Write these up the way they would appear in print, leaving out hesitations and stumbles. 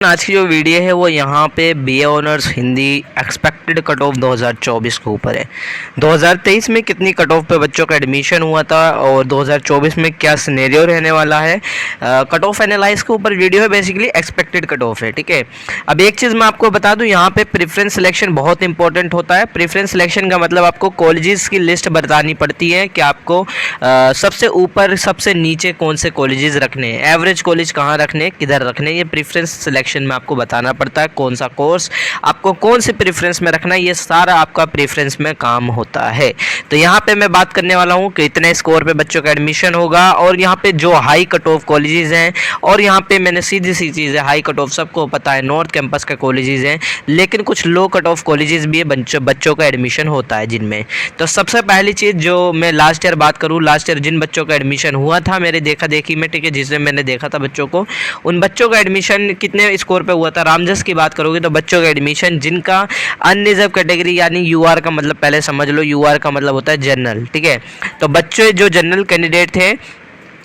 आज की जो वीडियो है वो यहाँ पे BA honours Hindi expected cut off 2024 के ऊपर है। 2023 में कितनी कट ऑफ पे बच्चों का एडमिशन हुआ था और 2024 में क्या सिनेरियो रहने वाला है। कट ऑफ एनालाइज के ऊपर वीडियो है, बेसिकली एक्सपेक्टेड कट ऑफ है। ठीक है, अब एक चीज़ मैं आपको बता दूँ, यहाँ पे प्रेफरेंस सिलेक्शन बहुत इंपॉर्टेंट होता है। प्रेफरेंस सिलेक्शन का मतलब आपको कॉलेजेस की लिस्ट बतानी पड़ती है कि आपको सबसे ऊपर सबसे नीचे कौन से कॉलेजेस रखने हैं, एवरेज कॉलेज कहाँ रखने, किधर रखने, ये प्रेफरेंस सिलेक्शन में आपको बताना पड़ता है। कौन सा कोर्स आपको कौन से प्रेफरेंस में रखना है, ये सारा आपका प्रेफरेंस में काम होता है। तो यहाँ पे मैं बात करने वाला हूँ कि इतने स्कोर पे बच्चों का एडमिशन होगा और यहाँ पे जो हाई कट ऑफ कॉलेजेस हैं, और यहाँ पे मैंने सीधी सी चीज़ है, हाई कट ऑफ सबको पता है नॉर्थ कैंपस के कॉलेजेस हैं, लेकिन कुछ लो कट ऑफ कॉलेजेस भी है बच्चों का एडमिशन होता है जिनमें। तो सबसे पहली चीज़ जो मैं लास्ट ईयर बात करूँ, लास्ट ईयर जिन बच्चों का एडमिशन हुआ था मेरे देखा देखी में, ठीक है, जिसमें मैंने देखा था बच्चों को, उन बच्चों का एडमिशन कितने स्कोर पे हुआ था। रामजस की बात करोगे तो बच्चों का एडमिशन जिनका अनरिजर्व कैटेगरी यानी यूआर का मतलब पहले समझ लो, यूआर का मतलब होता है जनरल। ठीक है, तो बच्चे जो जनरल कैंडिडेट थे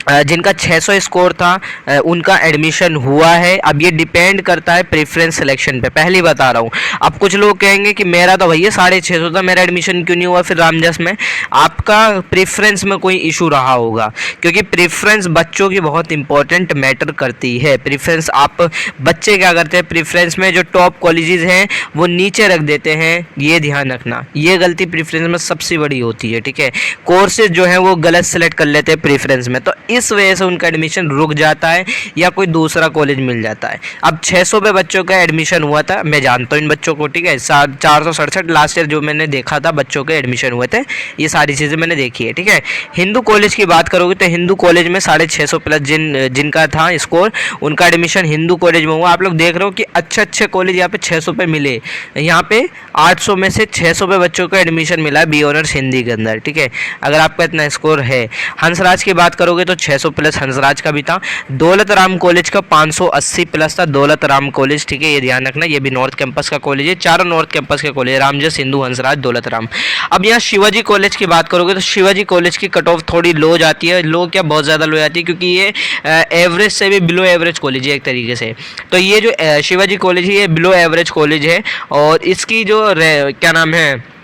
जिनका 600 स्कोर था उनका एडमिशन हुआ है। अब ये डिपेंड करता है प्रेफरेंस सिलेक्शन पे, पहले बता रहा हूँ। अब कुछ लोग कहेंगे कि मेरा तो भैया 650 था, मेरा एडमिशन क्यों नहीं हुआ फिर रामजस में। आपका प्रेफरेंस में कोई इशू रहा होगा, क्योंकि प्रेफरेंस बच्चों की बहुत इंपॉर्टेंट मैटर करती है। प्रेफरेंस आप बच्चे क्या करते हैं, प्रेफरेंस में जो टॉप कॉलेजेस हैं वो नीचे रख देते हैं, ये ध्यान रखना। ये गलती प्रेफरेंस में सबसे बड़ी होती है। ठीक है, कोर्सेज जो है वो गलत सेलेक्ट कर लेते हैं प्रेफरेंस में, तो इस वजह से उनका एडमिशन रुक जाता है या कोई दूसरा कॉलेज मिल जाता है। अब 600 पे बच्चों का एडमिशन हुआ था, मैं जानता हूँ इन बच्चों को। ठीक है, 467 लास्ट ईयर जो मैंने देखा था बच्चों के एडमिशन हुए थे, ये सारी चीज़ें मैंने देखी है। ठीक है, हिंदू कॉलेज की बात करोगे तो हिंदू कॉलेज में 650 प्लस जिनका था स्कोर, उनका एडमिशन हिंदू कॉलेज में हुआ। आप लोग देख रहे हो कि अच्छे अच्छे कॉलेज यहाँ पे 600 पे मिले, यहाँ पे 800 में से 600 पे बच्चों को एडमिशन मिला है बी ऑनर्स हिंदी के अंदर। ठीक है, अगर आपका इतना स्कोर है। हंसराज की बात करोगे तो 600 प्लस हंसराज का भी था। दौलत राम कॉलेज का 580 प्लस था, दौलत राम कॉलेज। ठीक है, ये ध्यान रखना, ये भी नॉर्थ कैंपस का कॉलेज है। चारों नॉर्थ कैंपस के कॉलेज, रामजस, हिंदू, हंसराज, दौलत राम। अब यहाँ शिवाजी कॉलेज की बात करोगे तो शिवाजी कॉलेज की कट ऑफ थोड़ी लो जाती है। लो क्या, बहुत ज़्यादा लो जाती है, क्योंकि ये एवरेज से भी बिलो एवरेज कॉलेज है एक तरीके से। तो ये जो शिवाजी कॉलेज है ये बिलो एवरेज कॉलेज है, और इसकी जो क्या नाम है,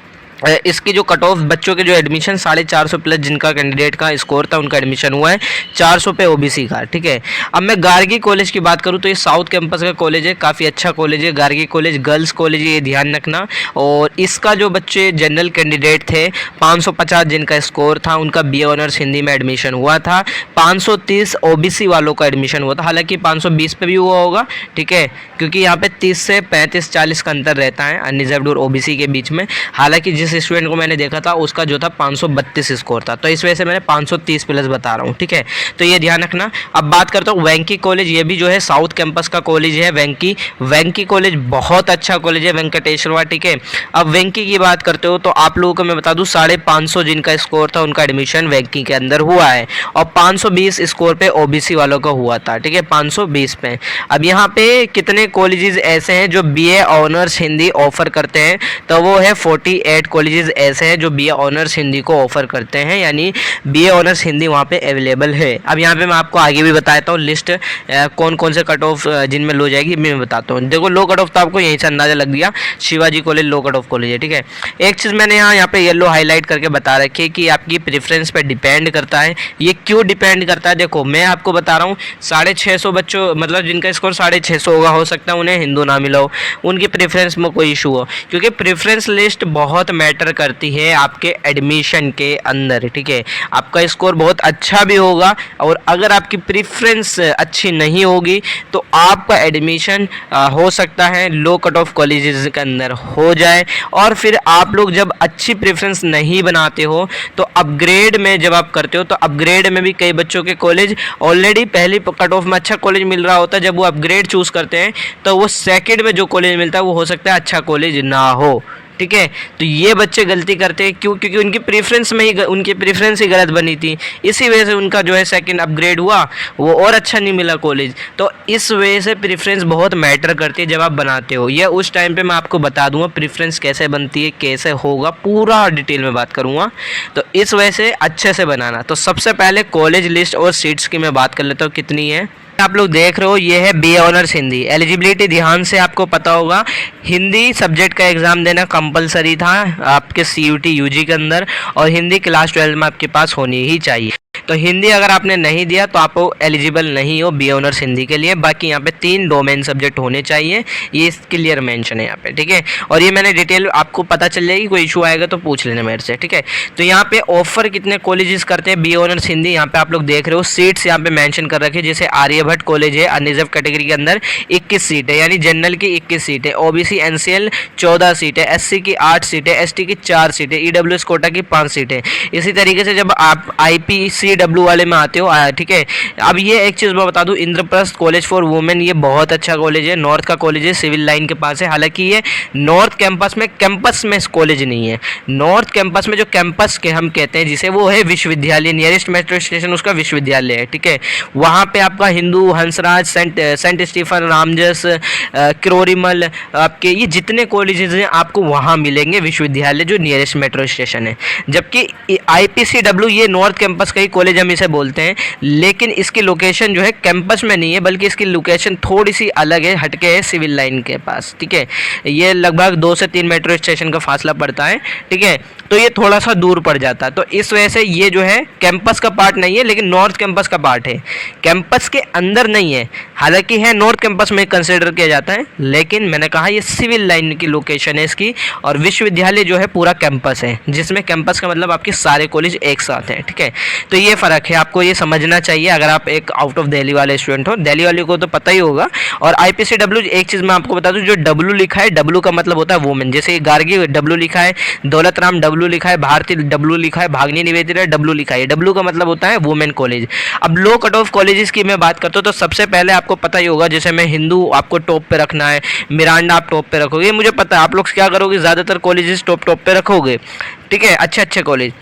इसकी जो कट ऑफ बच्चों के जो एडमिशन 450 प्लस जिनका कैंडिडेट का स्कोर था उनका एडमिशन हुआ है 400 पे ओबीसी का। ठीक है, अब मैं गार्गी कॉलेज की बात करूँ तो ये साउथ कैंपस का कॉलेज है, काफ़ी अच्छा कॉलेज है। गार्गी कॉलेज गर्ल्स कॉलेज है, ये ध्यान रखना। और इसका जो बच्चे जनरल कैंडिडेट थे 550 जिनका स्कोर था, उनका बी ऑनर्स हिंदी में एडमिशन हुआ था। 530 ओबीसी वालों का एडमिशन हुआ था, हालांकि 520 पे भी हुआ होगा। ठीक है, क्योंकि यहाँ पे 30 से 35-40 का अंतर रहता है अनरिजर्व्ड और ओबीसी के बीच में। हालांकि जिस स्टूडेंट को मैंने देखा था उसका जो था 532 स्कोर था, तो इस वजह से मैंने 530 प्लस बता रहा हूँ। ठीक है, तो ये ध्यान रखना। अब बात करता हूँ वेंकी कॉलेज, ये भी जो है साउथ कैंपस का कॉलेज है। वेंकी कॉलेज बहुत अच्छा कॉलेज है, वेंकटेश्वर। ठीक है, अब वेंकी की बात करते हो तो आप लोगों को मैं बता दूँ 550 जिनका स्कोर था उनका एडमिशन वेंकी के अंदर हुआ है, और 520 स्कोर पे ओबीसी वालों का हुआ था। ठीक है, 520 पे। अब यहाँ पे कितने कॉलेजेस ऐसे हैं जो बीए ऑनर्स हिंदी ऑफर करते हैं, तो वो है 48 कॉलेजेस ऐसे हैं जो बीए ऑनर्स हिंदी को ऑफर करते हैं, यानी बीए ऑनर्स हिंदी वहाँ पे अवेलेबल है। अब यहाँ पे मैं आपको आगे भी बताता हूँ लिस्ट कौन कौन से कट ऑफ जिनमें लो जाएगी मैं बताता हूँ। देखो लो कट ऑफ तो आपको यहीं से अंदाजा लग गया, शिवाजी कॉलेज लो कट ऑफ कॉलेज है। ठीक है, एक चीज़ मैंने यहाँ पे येलो हाईलाइट करके बता रखी है कि आपकी प्रेफरेंस पे डिपेंड करता है। ये क्यों डिपेंड करता है, देखो मैं आपको बता रहा हूँ 650 बच्चों मतलब जिनका स्कोर 650 होगा, हो सकता है उन्हें हिंदू ना मिला हो, उनकी प्रेफरेंस में कोई इशू हो, क्योंकि प्रेफरेंस लिस्ट बहुत मैटर करती है आपके एडमिशन के अंदर। ठीक है, आपका स्कोर बहुत अच्छा भी होगा, और अगर आपकी प्रेफरेंस अच्छी नहीं होगी तो आपका एडमिशन हो सकता है लो कट ऑफ कॉलेजेस के अंदर हो जाए। और फिर आप लोग जब अच्छी प्रेफरेंस नहीं बनाते हो तो अपग्रेड में जब आप करते हो, तो अपग्रेड में भी कई बच्चों के कॉलेज ऑलरेडी पहली कट ऑफ में अच्छा कॉलेज मिल रहा होता है, जब वो अपग्रेड चूज़ करते हैं तो वो सेकंड में जो कॉलेज मिलता है वो हो सकता है अच्छा कॉलेज ना हो। ठीक है, तो ये बच्चे गलती करते हैं, क्यों, क्योंकि उनकी प्रेफरेंस में ही उनकी प्रेफरेंस ही गलत बनी थी, इसी वजह से उनका जो है सेकंड अपग्रेड हुआ, वो और अच्छा नहीं मिला कॉलेज। तो इस वजह से प्रेफरेंस बहुत मैटर करती है जब आप बनाते हो। ये उस टाइम पे मैं आपको बता दूंगा प्रेफरेंस कैसे बनती है, कैसे होगा, पूरा डिटेल में बात करूँगा। तो इस वजह से अच्छे से बनाना। तो सबसे पहले कॉलेज लिस्ट और सीट्स की मैं बात कर लेता हूँ कितनी है। आप लोग देख रहे हो ये है बी ऑनर्स हिंदी। एलिजिबिलिटी ध्यान से आपको पता होगा, हिंदी सब्जेक्ट का एग्जाम देना कंपलसरी था आपके सीयूटी यूजी के अंदर, और हिंदी क्लास 12 में आपके पास होनी ही चाहिए। तो हिंदी अगर आपने नहीं दिया तो आप एलिजिबल नहीं हो बी ऑनर्स हिंदी के लिए। बाकी यहाँ पे 3 डोमेन सब्जेक्ट होने चाहिए, ये क्लियर मेंशन है यहाँ पे, ठीक है। और ये मैंने डिटेल आपको पता चल जाएगी, कोई इशू आएगा तो पूछ लेना मेरे से, ठीक है। तो यहाँ पे ऑफर कितने कॉलेजेस करते हैं बी ऑनर्स हिंदी, यहाँ पे आप लोग देख रहे हो सीट्स यहाँ पे मेंशन कर रखे, जैसे आर्यभट्ट कॉलेज है अनरिजर्व कैटेगरी के अंदर 21 सीट है, यानी जनरल की 21 सीट है, ओबीसी एनसीएल 14 सीट है, एससी की 8 सीट है, एसटी की 4 सीट है, ईडब्ल्यूएस कोटा की 5 सीट है। इसी तरीके से जब आप आईपीसीडब्ल्यू वाले में आते हो, ठीक है। अब ये एक चीज़ मैं बता दूं, इंद्रप्रस्थ कॉलेज फॉर वुमेन ये बहुत अच्छा कॉलेज है, नॉर्थ का कॉलेज है, सिविल लाइन के पास है। हालांकि ये नॉर्थ कैंपस में कॉलेज नहीं है, नॉर्थ कैंपस में जो कैंपस के हम कहते हैं जिसे, वो है विश्वविद्यालय, नियरेस्ट मेट्रो स्टेशन उसका विश्वविद्यालय है, ठीक है। वहाँ पे आपका हिंदू, हंसराज, सेंट स्टीफन, रामजस, क्रोरीमल, आपके ये जितने कॉलेजेस हैं आपको वहाँ मिलेंगे विश्वविद्यालय, जो नियरेस्ट मेट्रो स्टेशन है। जबकि आईपीसीडब्ल्यू ये नॉर्थ कैंपस का ही कॉलेज हम इसे बोलते हैं, लेकिन इसकी लोकेशन जो है कैंपस में नहीं है, बल्कि इसकी लोकेशन थोड़ी सी अलग है, हटके है सिविल लाइन के पास, ठीक है। ये लगभग 2 से 3 मेट्रो स्टेशन का फासला पड़ता है, ठीक है। तो ये थोड़ा सा दूर पड़ जाता है, तो इस वजह से ये जो है कैंपस का पार्ट नहीं है, लेकिन नॉर्थ कैंपस का पार्ट है, कैंपस के अंदर नहीं है। हालांकि है नॉर्थ कैंपस में कंसिडर किया जाता है, लेकिन मैंने कहा ये सिविल लाइन की लोकेशन है इसकी, और विश्वविद्यालय जो है पूरा कैंपस है, जिसमें कैंपस का मतलब आपके सारे कॉलेज एक साथ हैं, ठीक है। तो ये फ़र्क है, आपको ये समझना चाहिए अगर आप एक आउट ऑफ दिल्ली वाले स्टूडेंट हो। दिल्ली वाले को तो पता ही होगा। और आईपीसीडब्ल्यू एक चीज़ मैं आपको बता दूं, जो डब्ल्यू लिखा है, डब्ल्यू का मतलब होता है वुमेन, जैसे गार्गी डब्ल्यू लिखा है, दौलत राम डब्ल्यू लिखा है, भारती डब्ल्यू लिखा है, भागनी निवेदिता डब्ल्यू लिखा है, डब्ल्यू का मतलब होता है वुमेन कॉलेज। अब लो कट ऑफ कॉलेजेस की मैं बात करता हूँ, तो सबसे पहले आपको पता ही होगा, जैसे मैं हिंदू आपको टॉप पे रखना है, मिरांडा आप टॉप पे रखोगे, मुझे पता है आप लोग क्या करोगे, ज़्यादातर कॉलेजेस टॉप पे रखोगे, ठीक है, अच्छे अच्छे कॉलेज।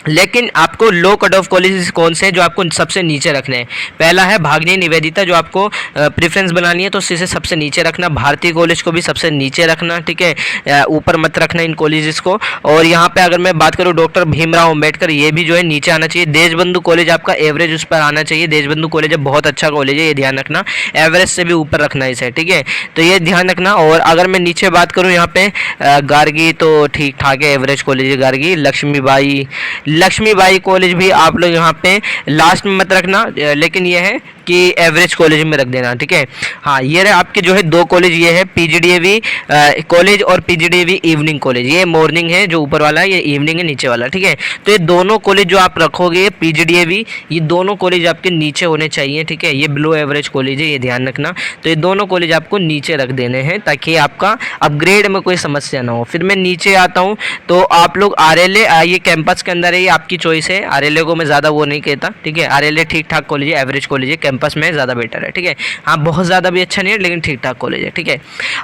लेकिन आपको लो कट ऑफ कॉलेजेस कौन से हैं जो आपको सबसे नीचे रखने हैं? पहला है भागनी निवेदिता, जो आपको प्रेफरेंस बनानी है तो इसे सबसे नीचे रखना। भारतीय कॉलेज को भी सबसे नीचे रखना, ठीक है, ऊपर मत रखना इन कॉलेजेस को। और यहाँ पे अगर मैं बात करूँ डॉक्टर भीमराव अम्बेडकर, ये भी जो है नीचे आना चाहिए। देशबंधु कॉलेज आपका एवरेज उस पर आना चाहिए, देशबंधु कॉलेज है बहुत अच्छा कॉलेज है, ये ध्यान रखना, एवरेज से भी ऊपर रखना इसे, ठीक है, तो ये ध्यान रखना। और अगर मैं नीचे बात करूँ यहाँ पे गार्गी, तो ठीक ठाक है, एवरेज कॉलेज है गार्गी। लक्ष्मीबाई कॉलेज भी आप लोग यहाँ पे लास्ट में मत रखना, लेकिन ये है कि एवरेज कॉलेज में रख देना, ठीक है। हाँ, ये रहे आपके जो है 2 कॉलेज, ये है पीजीडीएवी कॉलेज और पीजीडीएवी इवनिंग कॉलेज। ये मॉर्निंग है जो ऊपर वाला है, ये इवनिंग है नीचे वाला, ठीक है। तो ये दोनों कॉलेज जो आप रखोगे पीजीडीएवी, ये दोनों कॉलेज आपके नीचे होने चाहिए, ठीक है। ये बिलो एवरेज कॉलेज है, ये ध्यान रखना। तो ये दोनों कॉलेज आपको नीचे रख देने हैं ताकि आपका अपग्रेड में कोई समस्या ना हो। फिर मैं नीचे आता हूँ तो आप लोग आरएलए, ये कैंपस के अंदर है, ये आपकी चॉइस है। आरएलए को मैं ज़्यादा वो नहीं कहता, ठीक है। आरएलए ठीक ठाक कॉलेज है, एवरेज कॉलेज है, कैंपस में ज़्यादा बेटर है, ठीक है। हाँ, बहुत ज़्यादा भी अच्छा नहीं है, लेकिन ठीक ठाक कॉलेज है, ठीक है।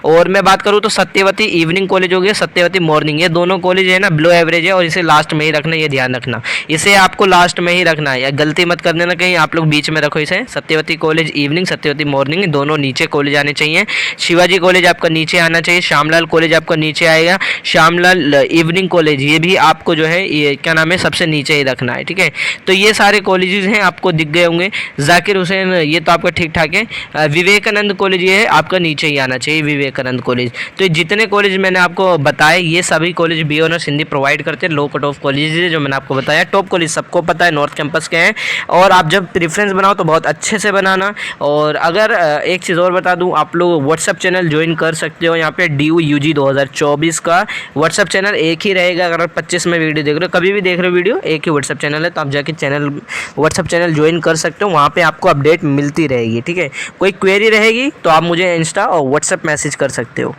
और मैं बात करूँ तो सत्यवती इवनिंग कॉलेज हो गया, सत्यवती मॉर्निंग, ये दोनों कॉलेज है ना बिलो एवरेज है, और इसे लास्ट में ही रखना, ये ध्यान रखना, इसे आपको लास्ट में ही रखना है, या गलती मत कर देना कहीं आप लोग बीच में रखो इसे। Satyavati college evening, Satyavati morning, दोनों नीचे कॉलेज आने चाहिए। शिवाजी कॉलेज आपका नीचे आना चाहिए, श्यामलाल कॉलेज आपका नीचे आएगा, श्यामलाल इवनिंग कॉलेज ये भी आपको जो है ये क्या नाम है सबसे नीचे ही रखना है, ठीक है। तो ये सारे कॉलेजेस हैं, आपको दिख गए होंगे। जाकिर हुसैन ये तो आपका ठीक ठाक है। विवेकानंद कॉलेज ये है आपका नीचे ही आना चाहिए, विवेकानंद कॉलेज। तो जितने कॉलेज मैंने आपको बताए, ये सभी college B honours Hindi provide करते हैं। लो कट ऑफ कॉलेज जो मैंने आपको बताया, टॉप कॉलेज सबको पता है नॉर्थ कैंपस के हैं। और आप जब प्रेफरेंस बनाओ तो बहुत अच्छे से बनाना। और अगर एक चीज़ और बता दूँ, आप लोग व्हाट्सअप चैनल ज्वाइन कर सकते हो। यहाँ पे DU UG 2024 का व्हाट्सअप चैनल एक ही रहेगा। अगर 25 में वीडियो देख रहे हो, कभी भी देख रहे हो वीडियो, एक ही व्हाट्सअप चैनल है, तो आप जाके व्हाट्सअप चैनल ज्वाइन कर सकते हो। वहाँ पे आपको अपडेट मिलती रहेगी, ठीक है। कोई क्वेरी रहेगी तो आप मुझे इंस्टा और व्हाट्सएप मैसेज कर सकते हो।